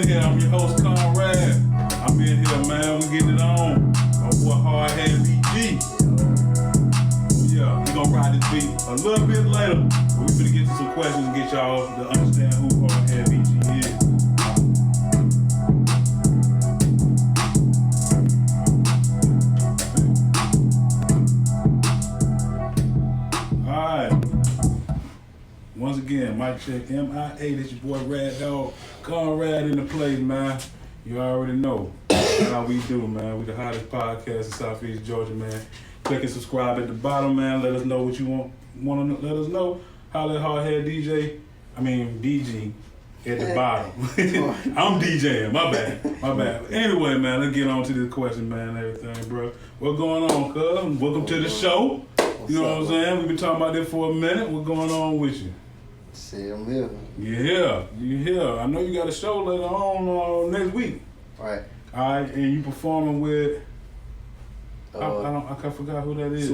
in here. I'm your host, Conrad. I'm in here, man. We getting it on. My boy, Hardhead BG. Oh, yeah, we gonna ride this beat a little bit later. But we finna get to some questions and get y'all to understand who Hardhead BG is. Once again, MicCheckM.I.A. This your boy Rad Dog. Conrad in the place, man. You already know how we do, man. We the hottest podcast in Southeast Georgia, man. Click and subscribe at the bottom, man. Let us know what you want to let us know. Holla at Hardhead DG at the bottom. I'm DJing, my bad. Anyway, man, let's get on to this question, man, and everything, bro. What's going on, cuz? Welcome to the show. You know what I'm saying? We've been talking about this for a minute. What's going on with you? See, I'm here. You here. I know you got a show later on next week. Right. All right, and you performing with, I forgot who that is.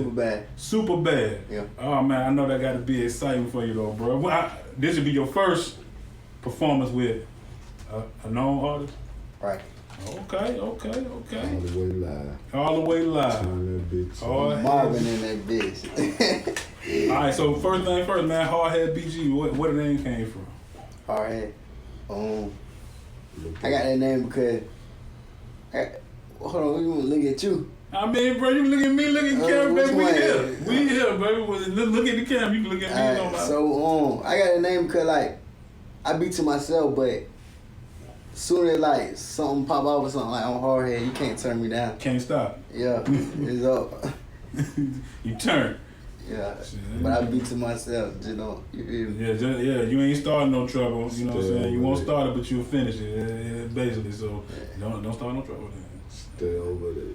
Super Bad. Yeah. Oh, man, I know that got to be exciting for you, though, bro. This would be your first performance with a known artist? Right. Okay. All the way live. Turn that bitch. Marvin in that bitch. All right, so first thing first, man, Hardhead BG, where the name came from? Hardhead. I got that name because, hold on, we want to look at you. I mean, bro, you look at me, look at the camera, baby. We here, baby. Look at the camera, you can look at me. So, I got that name because, like, I be to myself, but soon as, like, something pop up or something, like, on Hardhead, you can't turn me down. Can't stop. Yeah, it's up. You turn. Yeah, but I be to myself, you know. You feel me? Yeah, you ain't starting no trouble. You know what I'm saying? You won't start it, but you'll finish it, basically. So don't start no trouble then. Stay over there.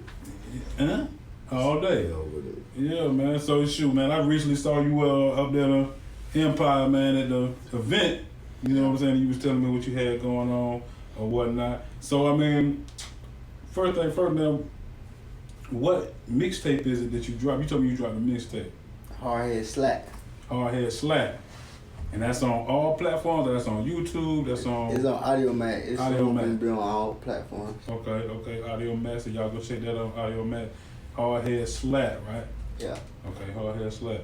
Huh? All day. Stay over there. Yeah, man. So shoot, man. I recently saw you up there at Empire, man, at the event. You know what I'm saying? You was telling me what you had going on or whatnot. So I mean, first thing first, man. What mixtape is it that you dropped? You told me you dropped a mixtape. Hardhead Slack. Hardhead Slack. And that's on all platforms? That's on YouTube? It's on Audio Mac. It's Audio Mac. Be on all platforms. Okay. Audio Mac. So y'all go check that out on Audio Mac. Hardhead Slack, right? Yeah. Okay, Hardhead Slack.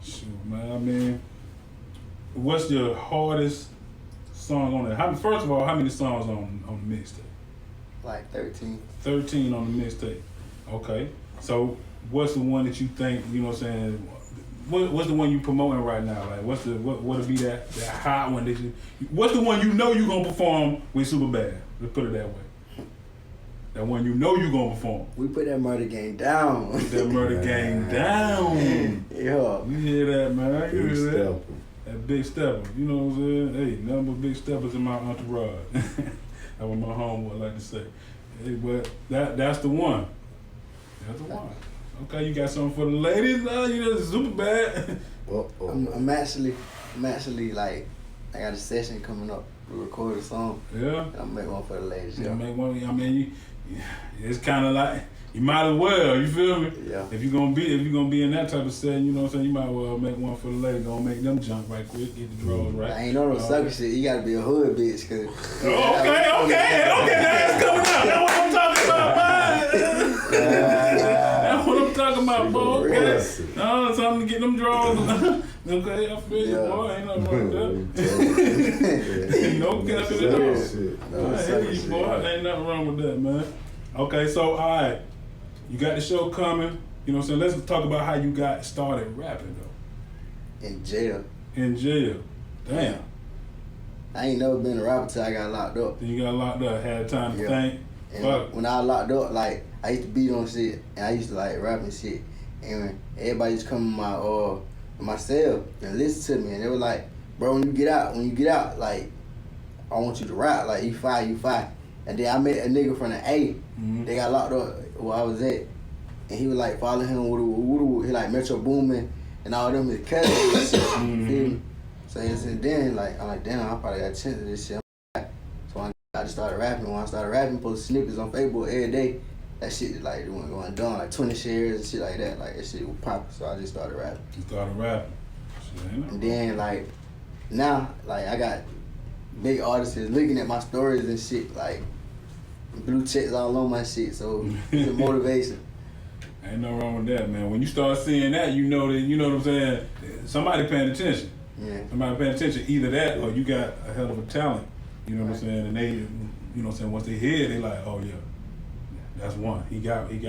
Shoot, man. I mean, what's your hardest song on there? First of all, how many songs on the mixtape? Like 13. 13 on the mixtape. Okay. So what's the one that you think, you know what I'm saying, what's the one you promoting right now? Like what'll be that hot one that what's the one you know you gonna perform with Super Bad? Let's put it that way. That one you know you gonna perform. We put that murder game down. Put that murder game down. Yeah. You hear that, man? You hear that? Stepper. That big stepper. You know what I'm saying? Hey, nothing but big steppers in my entourage. That's what my homeboy like to say. Hey, but that's the one. That's the one. Okay, you got something for the ladies now? You know, Super Bad. I'm actually like, I got a session coming up to record a song. Yeah. And I'll make one for the ladies. Yeah, make one. I mean, it's kind of like you might as well. You feel me? Yeah. If you're gonna be in that type of setting, you know what I'm saying. You might as well make one for the ladies. Gonna make them jump right quick, get the drawers right. I ain't on no sucker shit. You gotta be a hood bitch, cause. Okay. Now that's coming out. That's what I'm talking about, man. That's what I'm talking about, boy. Okay. Something to get them drawers. Okay, I feel you, boy. Ain't nothing wrong with that. No guessing at all. I hear you, boy. Ain't nothing wrong with that, man. Okay, so all right, you got the show coming. You know what I'm saying? Let's talk about how you got started rapping though. In jail. In jail. Damn. I ain't never been a rapper till I got locked up. Then you got locked up, had time to think. And when I was locked up, like, I used to beat on shit, and I used to like rap and shit. And everybody used to come in my cell and listen to me, and they were like, bro, when you get out, like, I want you to rap, like, you fire. And then I met a nigga from the A. Mm-hmm. They got locked up where I was at, and he was like, follow him, he like Metro Boomin and all them his cousins. You feel me? So and then like I'm like, damn, I probably got a chance of this shit. So I just started rapping. When I started rapping, post snippets on Facebook every day. That shit like went going down, like 20 shares and shit like that. Like that shit was popping. So I just started rapping. You started rapping. And then like now, like I got big artists is looking at my stories and shit, like blue checks all on my shit. So it's a motivation. Ain't no wrong with that, man. When you start seeing that, you know what I'm saying? Somebody paying attention. Yeah. Somebody paying attention. Either that or you got a hell of a talent. You know what I'm saying? And they, you know what I'm saying, once they hear it, they like, oh yeah, that's one. He got one.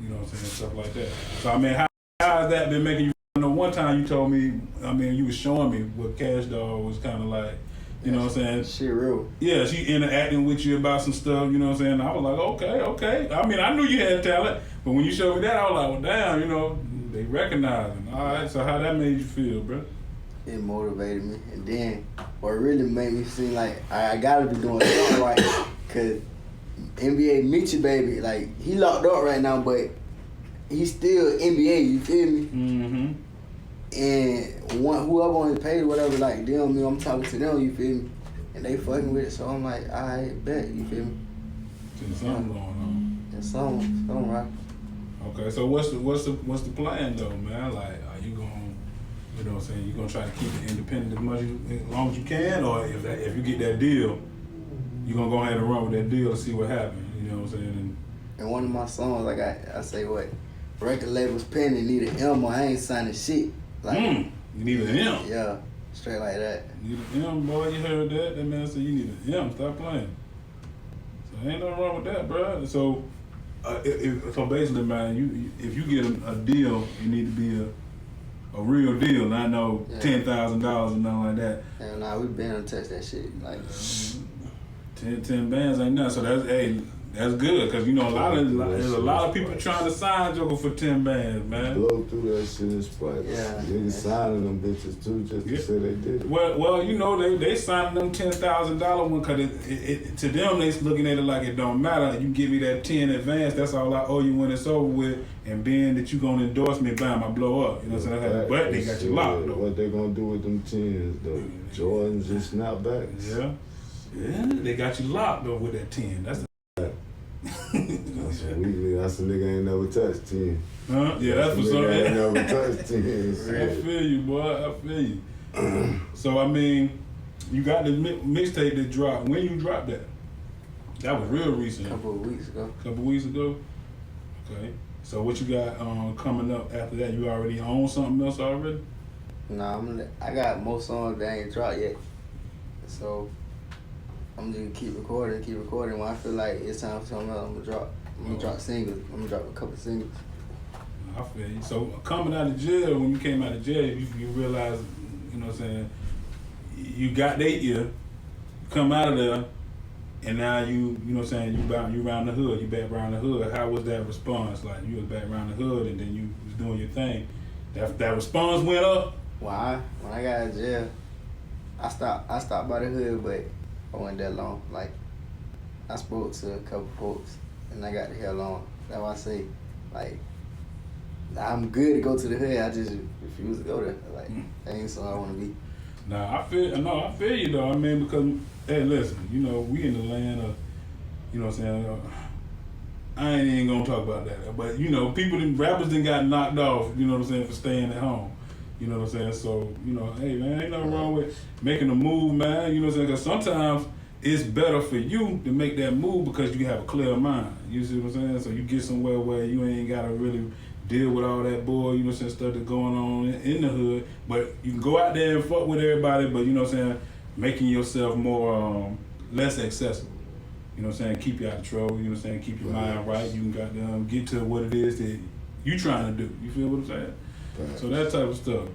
You know what I'm saying? Stuff like that. So I mean, how has that been making you? You know, one time you told me, I mean, you was showing me what Cash Dog was kind of like. You know what I'm saying? Shit real. Yeah, she interacting with you about some stuff, you know what I'm saying? I was like, okay. I mean, I knew you had talent, but when you showed me that, I was like, well, damn, you know, they recognize him. All right, so how that made you feel, bro? It motivated me. And then what really made me seem like I gotta be doing something right, cause NBA MicCheckM.I.A, baby, like, he locked up right now, but he's still NBA, you feel me? Mm-hmm. And whoever on his page, whatever, like, them, I'm talking to them, you feel me? And they fucking with it, so I'm like, I bet, you feel me? There's something going on. There's something right. Okay, so what's the plan though, man? Like, are you gonna, you know what I'm saying, you gonna try to keep it independent as long as you can, or if you get that deal, you gonna go ahead and run with that deal and see what happens, you know what I'm saying? And one of my songs, like I say, what, record labels penny need an M, or I ain't signing shit. Like, you need an M. Yeah, straight like that. You need an M, boy. You heard that? That man said you need an M. Stop playing. So ain't nothing wrong with that, bro. So, so basically, man, if you get a deal, it need to be a real deal, not no $10,000 or nothing like that. Hell nah, we been on touch that shit. Like 10 bands ain't nothing. So that's good, cause you know there's a lot of people trying to sign Joker for 10 bands, man. Blow through that shit in Sprite. Yeah. Niggas signing them bitches too just to say they did it. Well, you know they signing them $10,000 one, cause it to them they looking at it like it don't matter. You give me that 10 advance, that's all I owe you when it's over with. And being that you gonna endorse me, bam, I blow up. You know what I'm saying? But they got you locked though. What they gonna do with them 10s though? Jordans and snapbacks. Yeah, they got you locked though with that 10. That's That's a nigga ain't never touched 10. Huh? Yeah, that's for something. Ain't something. never touched 10. I feel you, boy. I feel you. So I mean, you got the mixtape that dropped. When you dropped that? That was real recent. a couple of weeks ago. Couple weeks ago. Okay. So what you got coming up after that? You already own something else already? Nah, I got more songs that ain't dropped yet. So I'm just keep recording. When I feel like it's time for something else, I'm gonna drop singles. I'm gonna drop a couple singles. I feel you. So coming out of jail, when you came out of jail, you realized, you know what I'm saying, you got their ear, come out of there, and now you know what I'm saying, you around the hood, you back around the hood. How was that response? Like you was back around the hood and then you was doing your thing. That response went up? Well, when I got out of jail, I stopped by the hood, but I wasn't that long. Like, I spoke to a couple folks, and I got the hell on. That's why I say, like, I'm good to go to the hood. I just refuse to go there. Like, that ain't something I want to be. Nah, I feel you though. I mean, because hey, listen, you know, we in the land of, you know what I'm saying. I ain't even gonna talk about that, but you know, rappers done got knocked off. You know what I'm saying, for staying at home. You know what I'm saying? So, you know, hey man, ain't nothing wrong with making a move, man. You know what I'm saying? Because sometimes it's better for you to make that move because you have a clear mind. You see what I'm saying? So you get somewhere where you ain't gotta really deal with all that bull, you know what I'm saying, stuff that's going on in the hood. But you can go out there and fuck with everybody, but you know what I'm saying, making yourself more, less accessible. You know what I'm saying? Keep you out of trouble, you know what I'm saying? Keep your mind right. You can goddamn get to what it is that you trying to do. You feel what I'm saying? So that type of stuff.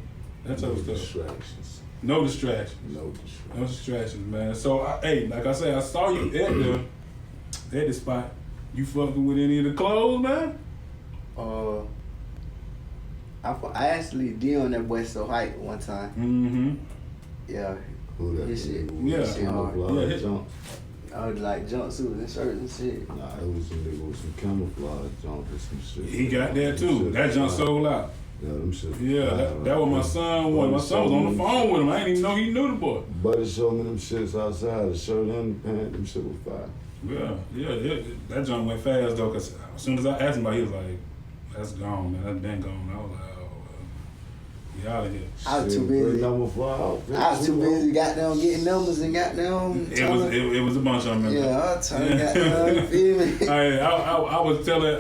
Distractions. No distractions. No distractions, man. So, hey, like I said, I saw you at the spot. You fucking with any of the clothes, man? I actually did on that boy So Hype one time. Mm-hmm. Yeah. Who that? His shit. Yeah. His shit hard. Yeah, I was like jumpsuits and shirts and shit. Nah, it was some nigga with some camouflage jump and some shit. He got that too. That junk sold out. Yeah, them shit. Yeah, that was my son. My son was on the phone with him. I didn't even know he knew the boy. Buddy showed me them shits outside, the shirt and the pants, them shit was fire. Yeah. That junk went fast though, cause as soon as I asked him about it, he was like, "That's gone, man. That's been gone." I was like, "Oh, well, We out of here. I was too busy. Number 5. I was too busy goddamn getting numbers and goddamn. It was a bunch of them. Yeah, I was trying to goddamn, you feel me? I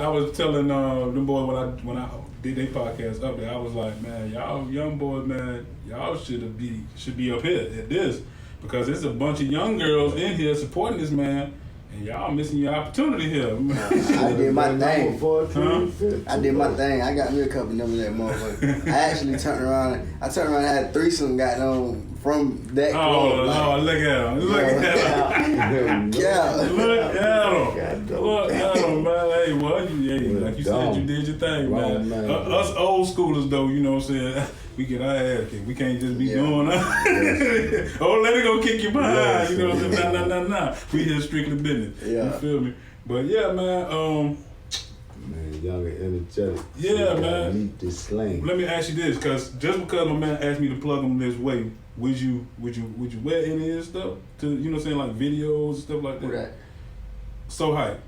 was telling them boys when I did their podcast up there, I was like, man, y'all young boys, man, y'all should be up here at this, because there's a bunch of young girls in here supporting this man, and y'all missing your opportunity here. I did my thing. Huh? I did my thing. I got me a couple numbers that motherfucker. I actually turned around and had a threesome goddamn from that club. Oh, look at him. Look at him. Yeah. Look at him, man. Hey, well, like you said, you did your thing, man. Us old schoolers, though, you know what I'm saying? We get our ass kicked. We can't just be doing that. Oh, let it go kick you behind. You know what I'm saying? Nah. We here strictly business. Yeah. You feel me? But yeah, man. Man, young and energetic. Yeah, man. Meet this slang. Let me ask you this, because just because my man asked me to plug him this way, would you wear any of his stuff to, you know what I'm saying, like videos and stuff like that? Right. So hype.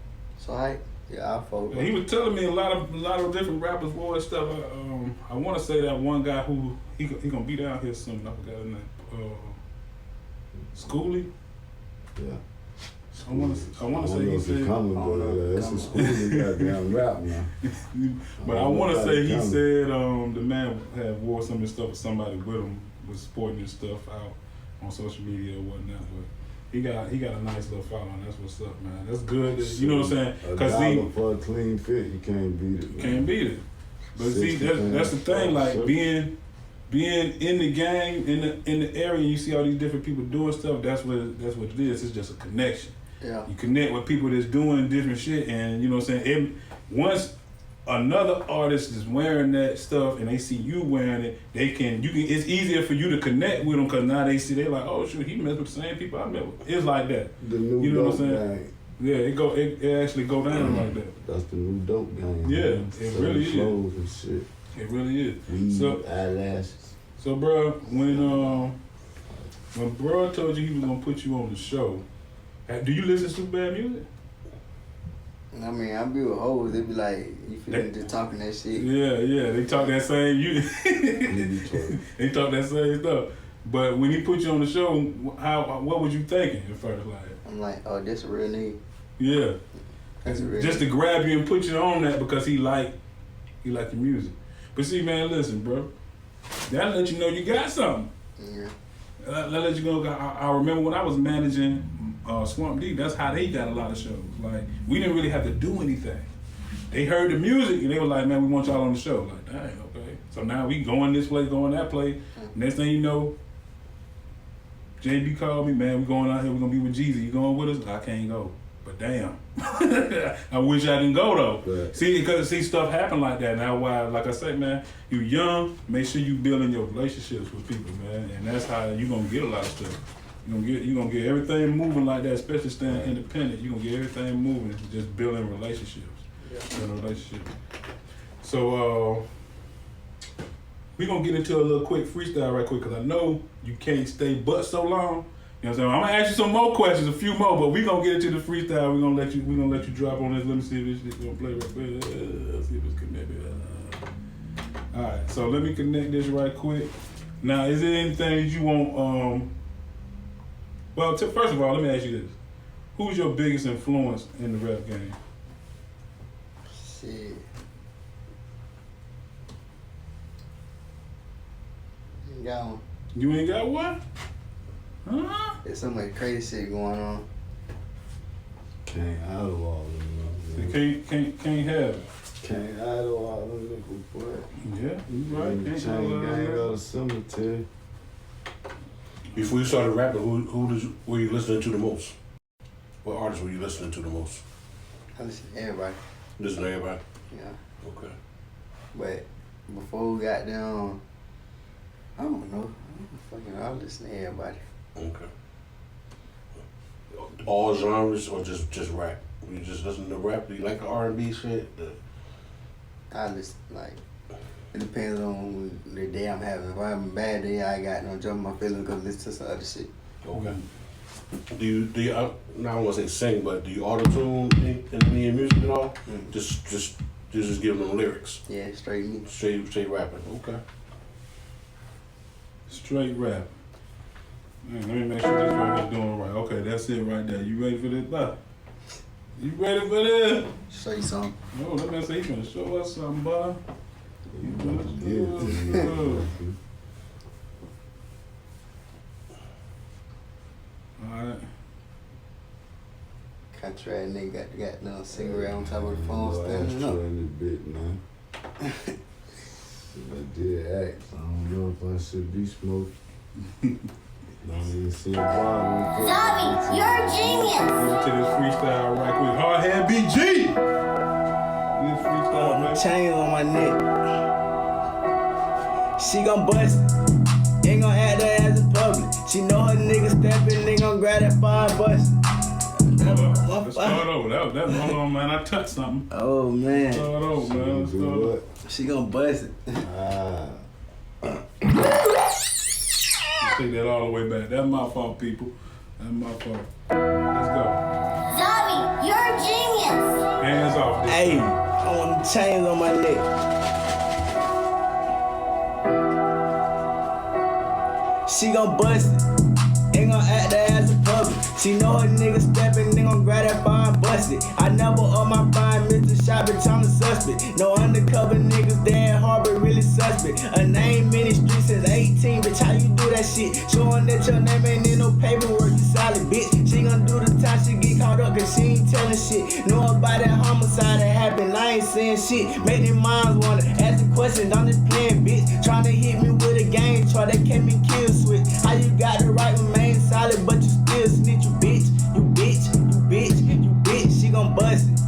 Yeah, I'll follow. He was telling me a lot of different rappers wore his stuff. I want to say that one guy who he gonna be down here soon. I forgot his name. Schoolie. Yeah. I want to say he said. That's a Schoolie goddamn rap now. But I want to say he said the man had wore some of his stuff with somebody with him, was sporting his stuff out on social media or whatnot. But he got a nice little following. That's what's up, man. That's good. You know what I'm saying? Because for a clean fit, you can't beat it. You can't beat it. But see, that's the thing. Like being in the game, in the area, you see all these different people doing stuff. That's what it is. It's just a connection. Yeah. You connect with people that's doing different shit, and you know what I'm saying. Once another artist is wearing that stuff and they see you wearing it, it's easier for you to connect with them, because now they're like, oh shoot, he messed with the same people I met with. It's like that. The new you know what I'm saying? Gang. Yeah, it actually go down like that. That's the new dope game. Yeah, man. it really is. Clothes and shit. It really is. Weed, eyelashes. So bro, when bro told you he was gonna put you on the show, do you listen to bad music? I mean, I be with hoes. They be like, you feel just talking that shit. Yeah. They talk that same. They talk that same stuff. But when he put you on the show, what was you thinking at first? Like, I'm like, oh, this a real nigga. Yeah. That's a real just nigga. to grab you and put you on that because he like your music. But see, man, listen, bro. That'll let you know you got something. Yeah. That'll let you know. I remember when I was managing Swamp Deep, that's how they got a lot of shows. Like, we didn't really have to do anything. They heard the music and they were like, man, we want y'all on the show. Like, dang, okay. So now we going this place, going that place. Next thing you know, JB called me, man, we going out here, we're gonna be with Jeezy. You going with us? I can't go. But damn. I wish I didn't go though. Right. See, stuff happen like that. Now why, like I said, man, you young, make sure you building your relationships with people, man. And that's how you gonna get a lot of stuff. You gonna get everything moving like that, especially staying independent. You gonna get everything moving, just building relationships. Yeah. Building relationships. So we gonna get into a little quick freestyle right quick, because I know you can't stay but so long. You know what I'm saying? I'm gonna ask you some more questions, a few more, but we gonna get into the freestyle. We gonna let you drop on this. Let me see if this shit gonna play right quick. Let's see if it's connected. All right, so let me connect this right quick. Now, is there anything that you want? Well, first of all, let me ask you this: who's your biggest influence in the rap game? Shit. Ain't got one. You ain't got one? Huh? There's so much crazy shit going on. Can't idle Can't have it. Can't idle all them niggas, boy. Yeah, you right. Can't chain gang out of cemetery. Before you started rapping, were you listening to the most? What artists were you listening to the most? I listen to everybody. Listen to everybody? Yeah. Okay. But before we got down, I don't know. I listen to everybody. Okay. All genres or just rap? You just listen to rap? Do you like the R&B shit? I listen, like, it depends on the day I'm having. If I'm having a bad day, I got no jump my feelings, go listen to some other shit. Okay. Do you now I don't want to say sing, but do you auto-tune in your music at all? Mm. Just give them lyrics? Yeah, straight me. Straight rapping. Okay. Straight rap. Man, let me make sure this one is doing right. Okay, that's it right there. You ready for this, bud? You ready for this? Show you something. Oh, that man say he finna show us something, bud. He finna show us Yeah. something. Alright. Country ass nigga got the goddamn cigarette on top of the phone Boy, standing up. in the bit, man. I did act. I don't know if I should be smoking. Don't even see a problem. Tommy, you're a genius. Go to this freestyle right quick. Hardhead BG! This freestyle My right chains on my neck. She gon' bust it. Ain't gon' act her ass in public. She know her nigga steppin', they gon' grab that fire bust. Let's start over. That hold on, man. I touched something. Oh man. Start over, man. Let's Do start over. what? She gon' bust it. Take that all the way back. That's my fault, people. That's my fault. Let's go. Tommy, you're a genius. Hands off this Hey, time. I want the chains on my neck. She gon' bust it. Ain't gon' act her ass in public. She know her nigga steppin', they gon' grab that fire and bust it. I never on my fine, Mr. Shot, bitch, I'm the suspect. No undercover niggas, they at Harbor, really suspect. A name in the street since 18, bitch, how you do that shit? Showing that your name ain't in no paperwork, you solid, bitch. She gon' do the time, she get caught up, cause she ain't telling shit. Know about that homicide that happened, I ain't saying shit. Make them minds wanna ask the questions, I'm just playing, bitch. Tryna hit me with a game chart, that can't be kill switch. How you got the right remain solid, but you still snitch, you bitch. You bitch, you bitch, you bitch, she gon' bust it.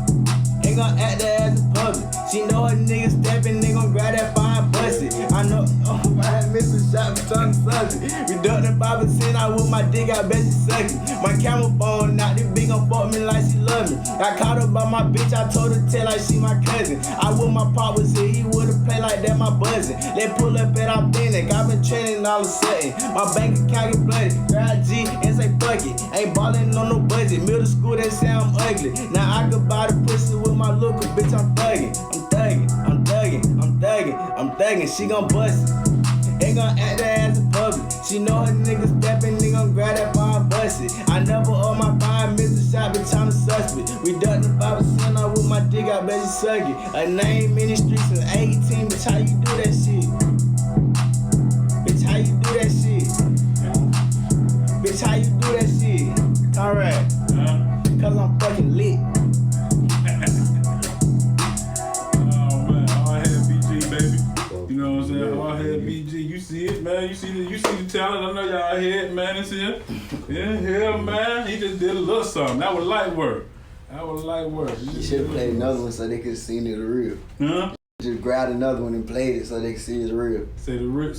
Ain't gon' act her ass in public. She know her nigga steppin', they gon' grab that fire and bust it. I know, if I had missed a shot, bitch, I'm subject. Reducting 5%, I with my dick, I bet she suck it. My camera phone out, this bitch gon' fuck me like she love me. I caught her by my bitch, I told her tell like she my cousin. I with my pop was here, he would've played like that, my buzzin'. They pull up at authentic, I been training all of a sudden. My bank account get bloody, grab G and say fuck it. Ain't ballin' on no budget, middle school they say I'm ugly. Now I could buy the pussy with my local, bitch, I'm thuggin'. I'm thuggin', I'm thuggin', I'm thuggin', I'm thuggin', she gon' bust it. Ain't gon' act her ass in public. She know her nigga steppin', they gon' grab that fire and bust it. I never owe my fine, Mr. Shot, bitch, I'm the suspect. Reducting 5%, I with my dick, I bet you suck it. A name in the streets since 18, bitch, how you do that shit? Bitch, how you do that shit? Bitch, how you do that shit? Alright, Huh? cause I'm fucking lit. Oh man, Hardhead BG, baby. You know what I'm saying? Hardhead BG. You see it, man. You see the talent. I know y'all head, man. It's here. Yeah, man. He just did a little something. That was light work. That was light work. You should've played another one so they could've seen it real. Huh? Just grabbed another one and played it so they could see it's real. Say it's rich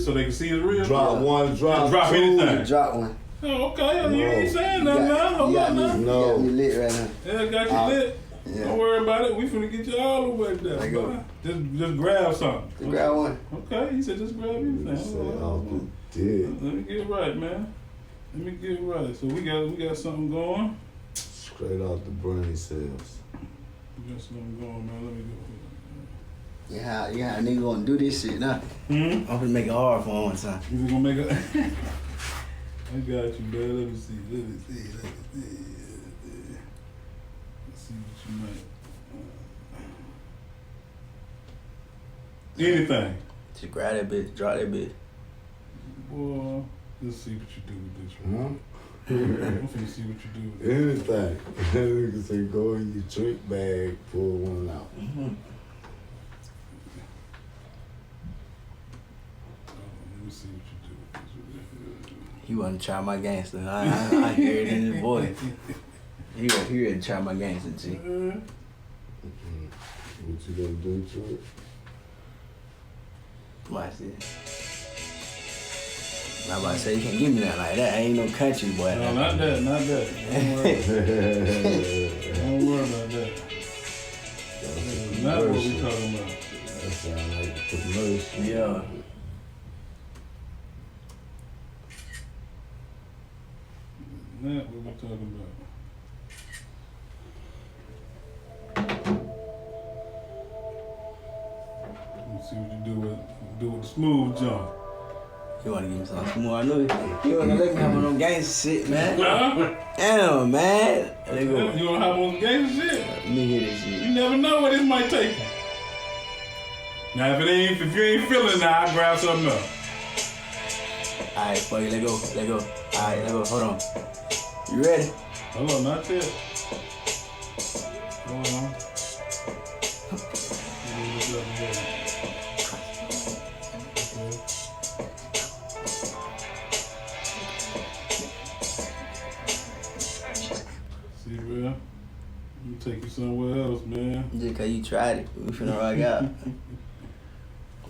so they can see it's real. Drop one, drop Drop two. anything. Drop one. Oh, okay. You No. ain't saying nothing now. Hold on now. You No. got me lit right now. Yeah, got you lit. Yeah. Don't worry about it. We finna get you all the way there. There you go. boy. Just grab something. Just grab one. Okay, he said just grab anything. Say Hold on, off hold on. the dick. Let me get right, man. Let me get right. So we got something going. Straight off the brain cells. We got something going, man. Let me go. Yeah, a nigga gonna do this shit now. I'm gonna make it hard for him one time. You gonna make a? I got you, man. Let me see. Let's see what you might. Anything. Just grab that bitch, drop that bitch. Boy, let's see what you do with this one. Huh? I'm finna see what you do with this. Anything. Nigga say go in your drink bag, pull one out. Let me see what you do with this. He wasn't try my gangster. I hear it in his voice. He ready to try my gangster, G. What you gonna do to it? Watch this. I'm about to say you can't give me that like that. I ain't no country boy. No, not that, not that. Don't worry about that. That's not what we talking about. That sound like the commercial. Yeah. Not what we talking about. Let me see what you do with the smooth jump. You wanna give me something smooth? I know you wanna let me have on them gangster shit, man. Huh? Damn, man. Let go. You don't have on game shit. Let me hear this shit. You never know where this might take you. Now if you ain't feeling it now, I'll grab something else. Alright, fuck it, let go. Alright, let go. Hold on. You ready? Hold on, not yet. Hold on. See, bro? Let me take you somewhere else, man. Just cause you tried it, we finna rock out.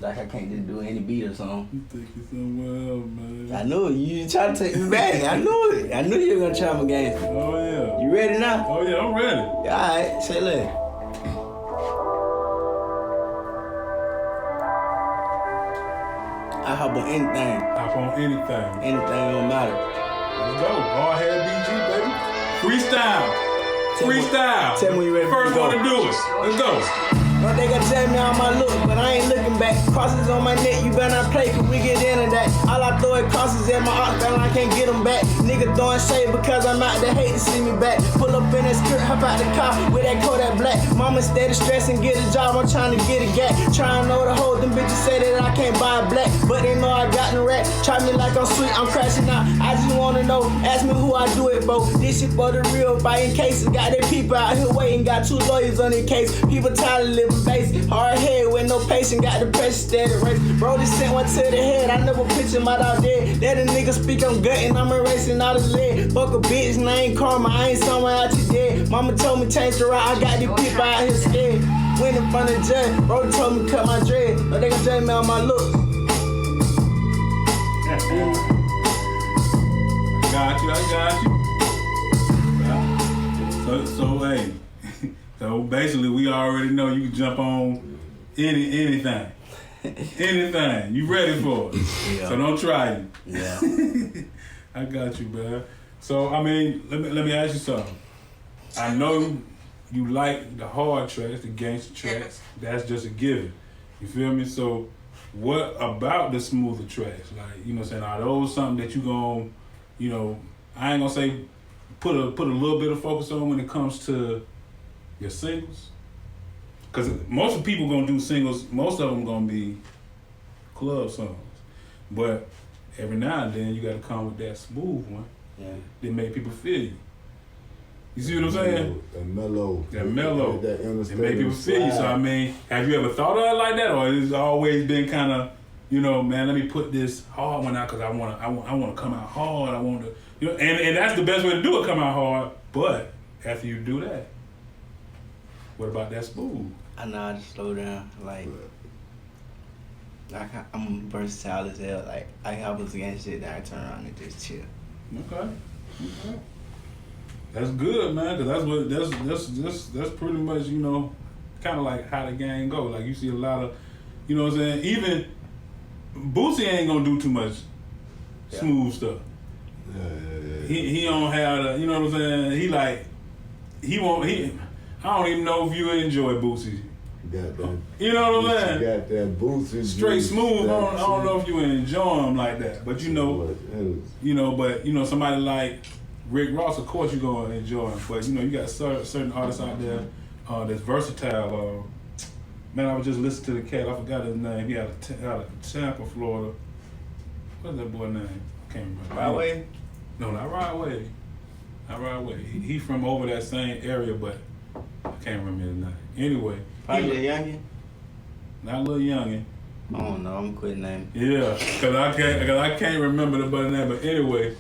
Like I can't just do any beat or something. Let me take you somewhere else, man. I knew it. You trying to take me back. I knew it. I knew you were gonna try my game. Oh, yeah. You ready now? Oh, yeah, I'm ready. Alright, say less. I hop on anything. Hop on anything. Anything don't matter. Let's go. Hard head BG, baby. Freestyle. Freestyle. Tell me when you ready. First to one go. to do it. Let's go. No, they gon' tell me how my look, but I ain't looking back. Crosses on my neck, you better not play, cause we get into that. All I throw is crosses at my arc, and I can't get them back. Nigga throwing shade because I'm out there hate to see me back. Pull up in that skirt, hop out the car with that Kodak black. Mama steady stressing, get a job, I'm trying to get a gap. Trying know the hold them bitches say that I can't buy black, but they know I got the rack. Try me like I'm sweet, I'm crashing out. I just wanna know, ask me who I do it for. This shit for the real, buying cases. Got their people out here waiting, got 2 lawyers on their case. People tired of living basic. Hard head with no patience, got the pressure steady race. Bro, just sent one to the head, I never pitch him out dead. Let a nigga speak, I'm gutting, I'm erasing out his leg. Fuck a bitch, and I ain't karma, I ain't somewhere out you dead. Mama told me change the route, I got these people out here scared. Went in front of the judge, bro told me cut my dread, but they gon' judge me on my look. I got you. So hey, so basically we already know you can jump on anything. Anything. You ready for it. Yeah. So don't try it. Yeah. I got you, man. So I mean, let me ask you something. I know you like the hard tracks, the gangster tracks. That's just a given. You feel me? So what about the smoother tracks? Like, you know what I'm saying, are those something that you gon', you know, I ain't gonna say put a little bit of focus on when it comes to your singles? Because most of the people gonna do singles, most of them gonna be club songs. But every now and then you gotta come with that smooth one that make people feel you. You see what I'm saying? That mellow. That mellow. That It make people feel you. So I mean, have you ever thought of it like that, or has it always been kind of, you know, man, let me put this hard one out because I want to come out hard. I want to, you know, and that's the best way to do it, come out hard. But after you do that, what about that smooth? I know I just slow down. Like I'm versatile as hell. Like I can hop against shit, then I turn around and just chill. Okay. That's good, man, because that's pretty much, you know, kind of like how the game go. Like you see a lot of, you know what I'm saying, even Boosie ain't gonna do too much smooth stuff. Yeah. He don't have the, you know what I'm saying, I don't even know if you enjoy Boosie. Got that. You know what I'm saying? Got that Boosie. Straight smooth. I don't know if you enjoy him like that, but you know, somebody like Rick Ross, of course you're gonna enjoy him, but you know you got certain artists out there that's versatile. Man, I was just listening to the cat. I forgot his name. He out of Tampa, Florida. What's that boy name? I can't remember. Right way? No, not Right Way. Not Right Way. He from over that same area, but I can't remember his name. Anyway, Probably a youngin'? not Lil Youngin. I don't know. I'm quitting name. Yeah, cause I can't remember the buddy name. But anyway,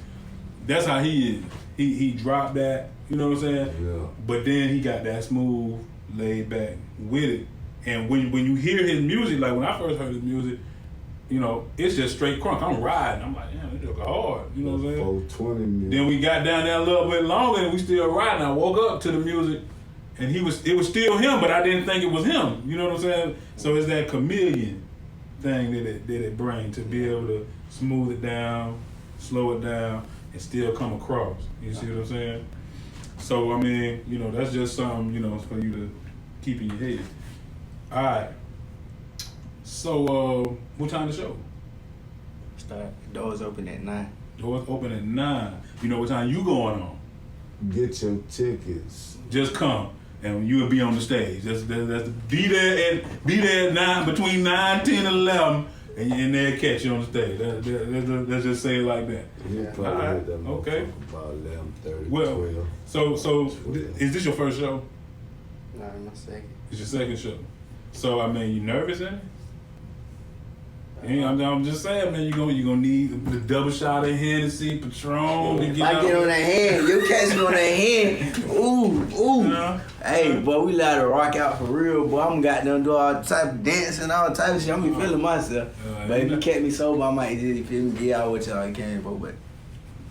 that's how he is. He dropped that. You know what I'm saying? Yeah. But then he got that smooth, laid back with it. And when you hear his music, like when I first heard his music, you know, it's just straight crunk. I'm riding. I'm like, damn, it just hard. You know what I'm saying? 420 minutes. Then we got down there a little bit longer and we still riding. I woke up to the music and it was still him, but I didn't think it was him. You know what I'm saying? So it's that chameleon thing that it brings to be able to smooth it down, slow it down, and still come across. You see what I'm saying? So, I mean, you know, that's just something, you know, for you to keep in your head. All right. So, what time the show? It's start. Doors open at 9. Doors open at 9. You know what time you going on? Get your tickets. Just come and you'll be on the stage. Be there at 9, between 9, 10, and 11, and they'll catch you on the stage. Let's just say it like that. Yeah, probably Alright, hit that okay. motherfucker about 11:30, Well, 12. So is this your first show? Nah, my second. It's your second show. So I mean, you nervous in it? Yeah, I'm just saying, man. You gonna need the double shot of Hennessy, Patron to If get I out. get on that hand, you catch me on that hand. Ooh. Yeah. Hey, boy, we allowed to rock out for real, boy. I'm got them do all type of dancing, all type of shit. I'm be feeling myself. But if you catch me sober, I might just feel me get out with y'all can, bro. But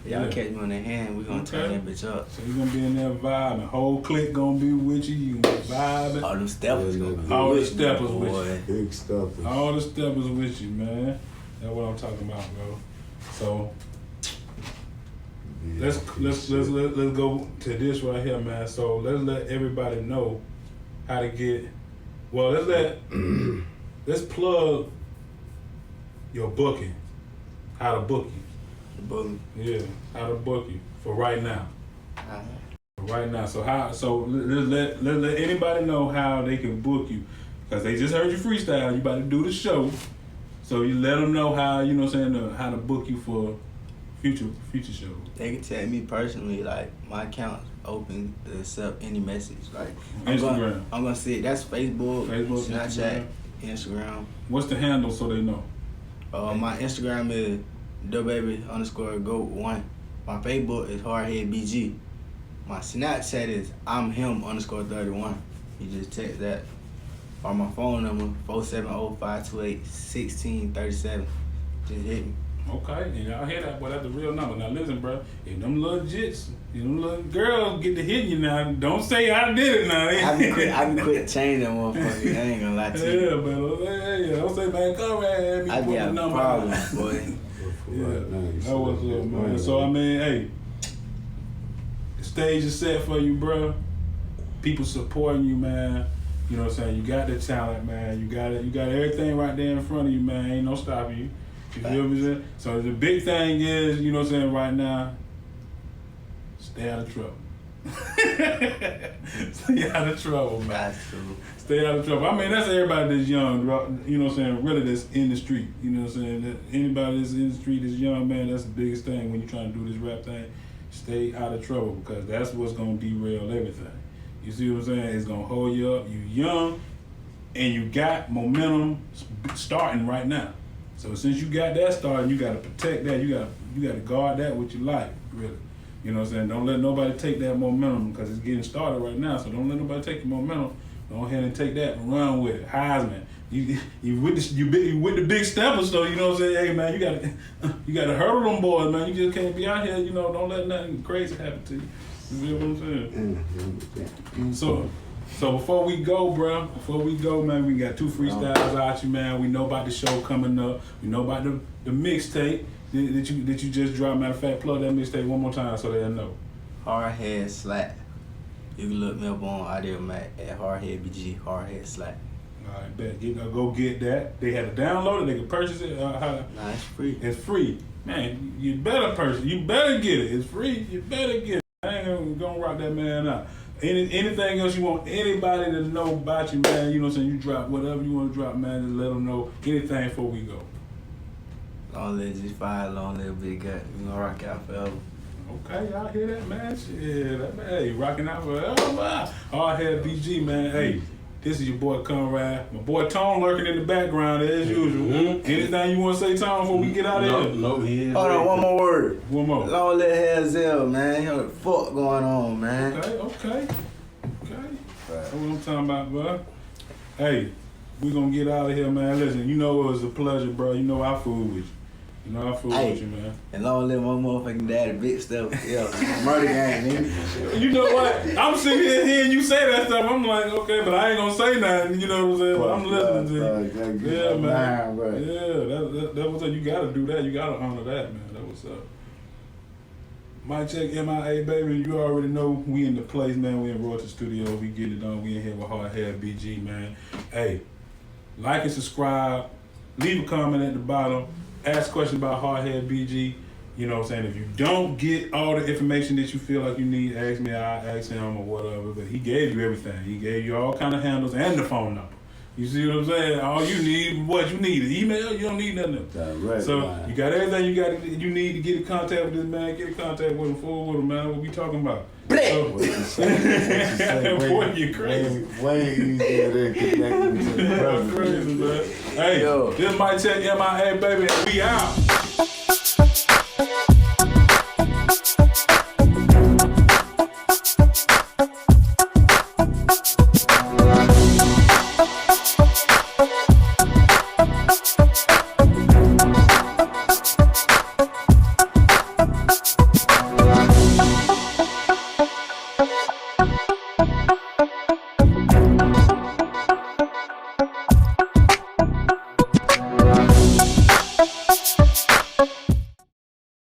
y'all Yeah. catch me on that hand, we gonna turn that bitch up. So you gonna be in there vibing. The whole clique gonna be with you. You gonna be vibing. All them steppers gonna be All the with me, steppers with boy. Big stuff. All the steppers with you, man. That's what I'm talking about, bro. So let's go to this right here, man. So let's let everybody know how to get. Well, let's plug your booking. How to book you. Boom. Yeah, how to book you for right now. Alright. Right now. So let's let anybody know how they can book you, because they just heard you freestyle. You about to do the show, so you let them know how, you know what I'm saying, how to book you for future shows. They can tell me personally, like, my account's open to accept any message. Like, Instagram. I'm gonna see it. That's Facebook, Snapchat, Instagram. What's the handle so they know? My Instagram is thebaby_goat1. My Facebook is hardheadbg. My Snapchat is imhim_31. You just text that. Or my phone number 470-528-1637. Just hit me. Okay, and y'all hear that? Boy, that's the real number. Now listen, bro. If them little jits, if them little girls get to hit you now, don't say I did it now. I be quick changing that motherfucker. I ain't gonna lie to you. Yeah, but don't say, man, come right me I put be the having number. problems, boy. Yeah, Right now, you that was see it, that man. money, So I mean, hey, the stage is set for you, bro. People supporting you, man. You know what I'm saying? You got the talent, man. You got it. You got everything right there in front of you, man. Ain't no stopping you. You feel me? Saying? So the big thing is, you know what I'm saying, right now, stay out of trouble. Stay out of trouble, man. That's true. Stay out of trouble. I mean, that's everybody that's young, you know what I'm saying, really that's in the street. You know what I'm saying? That anybody that's in the street that's young, man, that's the biggest thing when you're trying to do this rap thing. Stay out of trouble, because that's what's going to derail everything. You see what I'm saying? It's going to hold you up. You young, and you got momentum starting right now. So since you got that starting, you got to protect that. You got to guard that with your life, really. You know what I'm saying? Don't let nobody take that momentum, because it's getting started right now. So don't let nobody take your momentum. Go ahead and take that and run with it. Heisman, you with the big steppers, so you know what I'm saying. Hey man, you gotta hurdle them boys, man. You just can't be out here. You know, don't let nothing crazy happen to you. You feel what I'm saying? So before we go, man, we got 2 freestyles out you, man. We know about the show coming up. We know about the mixtape that you just dropped. Matter of fact, plug that mixtape one more time so they'll know. Hardhead Slap. You can look me up on Audio Mac at hardheadbg, hardhead Slap. All right, bet. Go get that. They had to download it. They can purchase it. Nah, it's free. It's free. Man, you better purchase it. You better get it. It's free. You better get it. I ain't gonna rock that man out. Anything else you want anybody to know about you, man, you know what I'm saying? You drop whatever you want to drop, man. Just let them know anything before we go. Long live G5, long live Big Gut. We gonna rock out forever. Okay, y'all hear that, man? Shit, that man, hey, rocking out forever. Hard head BG, man. Hey, this is your boy Conrad. My boy Tone lurking in the background as usual. Anything you want to say, Tone, before we get out of here? No, he is. Hold on, one more word. One more. Long live Hazel, man. You know what the fuck going on, man. Okay. That's what I'm talking about, bro. Hey, we gonna get out of here, man. Listen, you know it was a pleasure, bro. You know I fool with you. You know I fool with you, man. And long live my motherfucking daddy, big stuff. Yeah, murder gang, nigga. You know what? I'm sitting here hearing you say that stuff. I'm like, okay, but I ain't gonna say nothing. You know what I'm saying? But I'm listening to you. Yeah, man. Yeah, that was it. You gotta do that. You gotta honor that, man. That was up. MicCheckM.I.A, baby. You already know we in the place, man. We in Royalty Studio. We get it done. We in here with Hard Hair BG, man. Hey, like and subscribe. Leave a comment at the bottom. ask questions about Hardhead BG. You know what I'm saying? If you don't get all the information that you feel like you need, ask me, I'll ask him or whatever. But he gave you everything. He gave you all kind of handles and the phone number. You see what I'm saying? All you need, what you need, an email. You don't need nothing else. Direct So line. you got everything you need to get in contact with this man. Get in contact with him, fool with him, man. What we talking about? What you say? Boy, you crazy. Way easier than connecting to the Crazy, president. man. Hey, Yo. this MicCheckM.I.A, baby. We out.